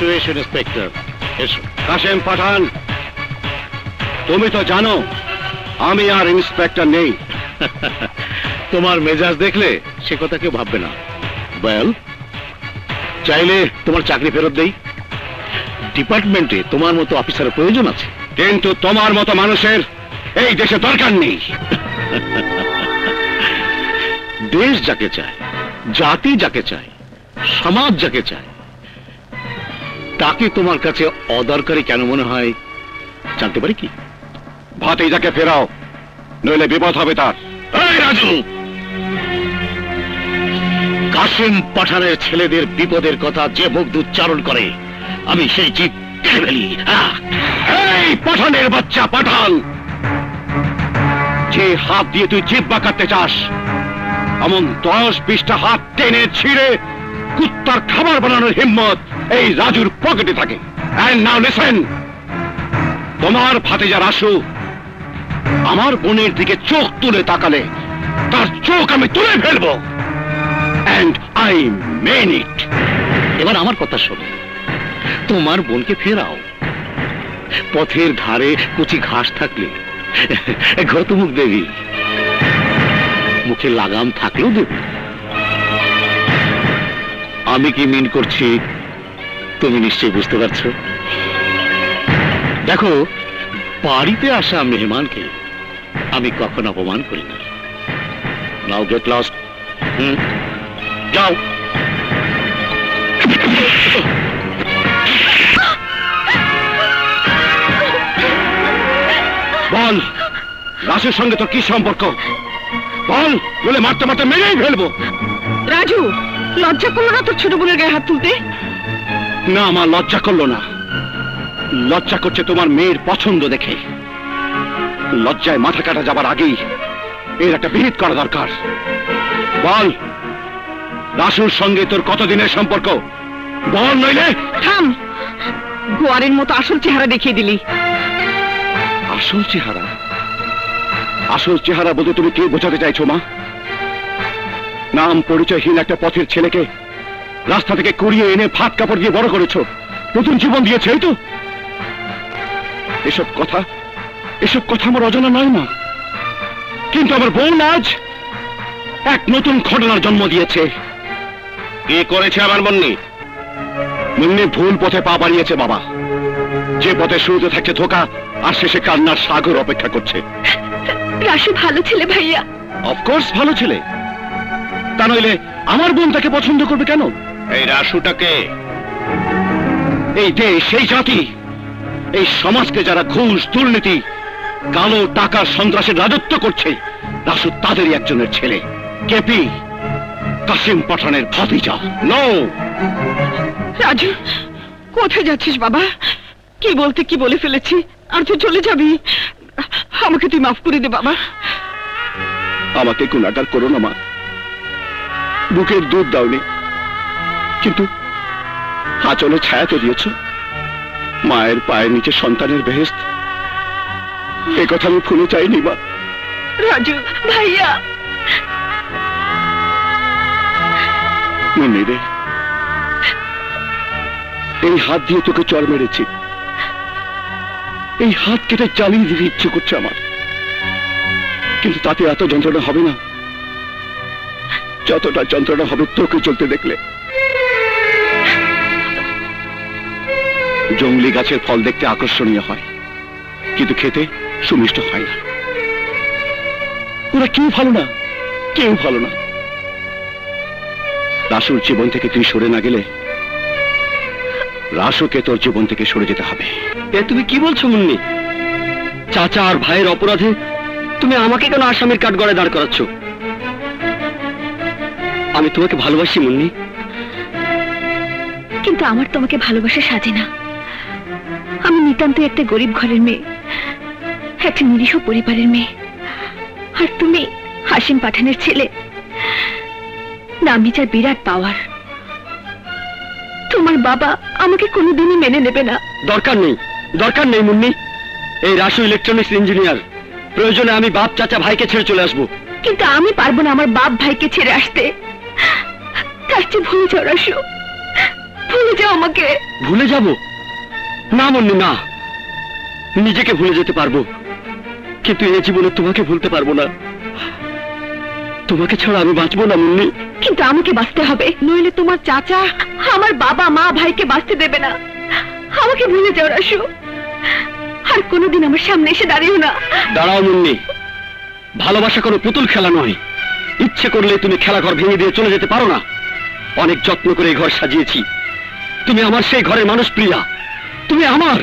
এসো এসো ইন্সপেক্টর এসো। কাশেম পাঠান, তুমি তো জানো আমি আর ইন্সপেক্টর নেই। তোমার মেজাজ দেখলে সে কথা কেউ ভাববে না। ওয়েল, চাইলে তোমার চাকরি ফেরত দেই। ডিপার্টমেন্টে তোমার মতো অফিসারের প্রয়োজন আছে, কিন্তু তোমার মতো মানুষের এই দেশে দরকার নেই। দেশ যাকে চায়, জাতি যাকে চায়, সমাজ যাকে চায়, তাকে তোমার কাছে অদরকারি কেন মনে হয় জানতে পারি কি? ভাতিজাকে ফেরাও, নইলে বিপদ হবে তার। এই রাজু, কাশেম পাঠানের ছেলেদের বিপদের কথা যে মুখ উচ্চারণ করে আমি সেই জিভ কেটে ফেলি। এই পাঠানের বাচ্চা পাঠান, যে হাত দিয়ে তুই জিহ্বা কাটতে চাস, এমন 10-20টা হাত টেনে ছিঁড়ে কুত্তার খাবার বানানোর হিম্মত এই রাজুর পকেটে থাকে। এন্ড নাও লিসেন, তোমার ভাতিজা রাসু আমার বোনের দিকে চোখ তুলে তাকালে তার চোখ আমি তুলে ফেলবো। এন্ড আই মেন ইট। এবার আমার কথা শোনো, তোমার বোনকে ফেরাও। পথের ধারে কচি ঘাস থাকলে ঘর তো মুখ দেবি, মুখে লাগাম থাকলেও দেবে। আমি কি মিন করছি তুমি নিশ্চয়ই বুঝতে পারছো। দেখো, বাড়িতে আসা মেহমানকে আমি কখনো অপমান করি না। নাও গেট লস্ট। যাও। বল, রাসুর সঙ্গে তোর কি সম্পর্ক? বল, বলে মারতে মারতে মেরেই ফেলবো। রাজু, লজ্জা করলো না তোর ছোট বোনের গায়ে হাত তুলতে? না, আমার লজ্জা করলো না। লজ্জা করছে তোমার মেয়ের পছন্দ দেখে। লজ্জায় মাথা কাটা যাবার আগেই এর একটা বিহিত করা দরকার। বল, রাসুর সঙ্গে তোর কতদিনের সম্পর্ক? বল, নইলে থাম। গোয়ারের মতো আসল চেহারা দেখিয়ে দিলি। আসল চেহারা? আসল চেহারা বলতে তুমি কে বোঝাতে চাইছো মা? নাম পরিচয়হীন একটা পথের ছেলেকে রাস্তা থেকে কুড়িয়ে এনে ভাত কাপড় দিয়ে বড় করেছো, নতুন জীবন দিয়েছে, এই তো? এসব কথা আমার অজানা নয় মা। কিন্তু আমার বোন আজ এক নতুন ঘটনার জন্ম দিয়েছে। কে করেছে আমার মুন্নি? মুন্নি ভুল পথে পা বাড়িয়েছে বাবা। যে পথে শুরুতে থাকছে ধোঁকা, আর শেষে কান্নার সাগর অপেক্ষা করছে। রাসু ভালো ছেলে ভাইয়া। অফকোর্স ভালো ছেলে, তা নইলে আমার বোন তাকে পছন্দ করবে কেন? এই রাসুটাকে, এই দেশ, সেই জাতি, এই সমাজকে যারা ঘুষ, দুর্নীতি, কালো টাকা, সন্ত্রাসের রাজত্ব করছে, রাসু তাদেরই একজনের ছেলে। কেপি, কাসিম পাঠানের ভাতিজা। নো। রাজু, কোথায় যাচ্ছিস বাবা? কি বলতে কি বলে ফেলেছি, আর তুই চলে যাবি? আমাকে তুই মাফ করে দে বাবা। আমাকে গুনাহগার করো না মা। বুকের দুধ দাওনি, কিন্তু আঁচলে ছায়া তো দিয়েছ। মায়ের পায়ের নিচে সন্তানের বেহেশত, এ কথা আমি ভুলে চাইনি মা। রাজু ভাইয়া। মুন্নি রে, এই হাত দিয়ে তোকে চড় মেরেছি, এই হাত কেটে চালিয়ে দিতে ইচ্ছে করছে আমার, কিন্তু তাতে এত যন্ত্রণা হবে না যতটা যন্ত্রণা হবে তোকে চলতে দেখলে। জঙ্গলি গাছের ফল দেখতে আকর্ষণীয় হয়, কিন্তু খেতে সুমিষ্ট হয় না। ওরা কেউ ভালো না, কেউ ভালো না। রাসুর জীবন থেকে তুই সরে না গেলে রাসুকে তোর জীবন থেকে সরে যেতে হবে। এ তুমি কি বলছো মুন্নি? চাচা আর ভাইয়ের অপরাধে তুমি আমাকে কেন আসামির কাঠগড়ায় দাঁড় করাচ্ছ? আমি তোমাকে ভালোবাসি মুন্নি, কিন্তু আমার তোমাকে ভালোবাসা সাজে না। আমি নিতান্ত একটা গরিব ঘরের মেয়ে, একটা নিরীহ পরিবারের মেয়ে, আর তুমি হাসিম পাঠানের ছেলে। নামি যার বিরাট পাওয়ার। তোমার বাবা আমাকে কোনোদিনই মেনে নেবে না। দরকার নেই, দরকার নেই মুন্নি। এই রাসু ইলেকট্রনিক্স ইঞ্জিনিয়ার, প্রয়োজনে আমি বাপ চাচা ভাইকে ছেড়ে চলে আসবো। কিন্তু আমি পারবো না আমার বাপ ভাইকে ছেড়ে আসতে। তার চেয়ে ভুলে যাও রাসু, ভুলে যাও আমাকে। ভুলে যাব? না মুন্নি, না। নিজেকে ভুলে যেতে পারবো, কিন্তু এই জীবনে তোমাকে ভুলতে পারবো না। তোমাকে ছাড়া আমি বাঁচবো না মুন্নি। কিন্তু আমাকে বাঁচতে হবে, নইলে তোমার চাচা, আমার বাবা মা ভাইকে বাঁচতে দেবে না। আমাকে ভুলে যাও রাসু, আর কোনোদিন আমার সামনে এসে দাঁড়িও না। দাঁড়াও মুন্নি, ভালোবাসা কোনো পুতুল খেলা নয়। ইচ্ছে করলে তুমি খেলাঘর ভেঙে দিয়ে চলে যেতে পারো না। অনেক যত্ন করে এই ঘর সাজিয়েছি। তুমি আমার সেই ঘরের মানুষ প্রিয়া, তুমি আমার।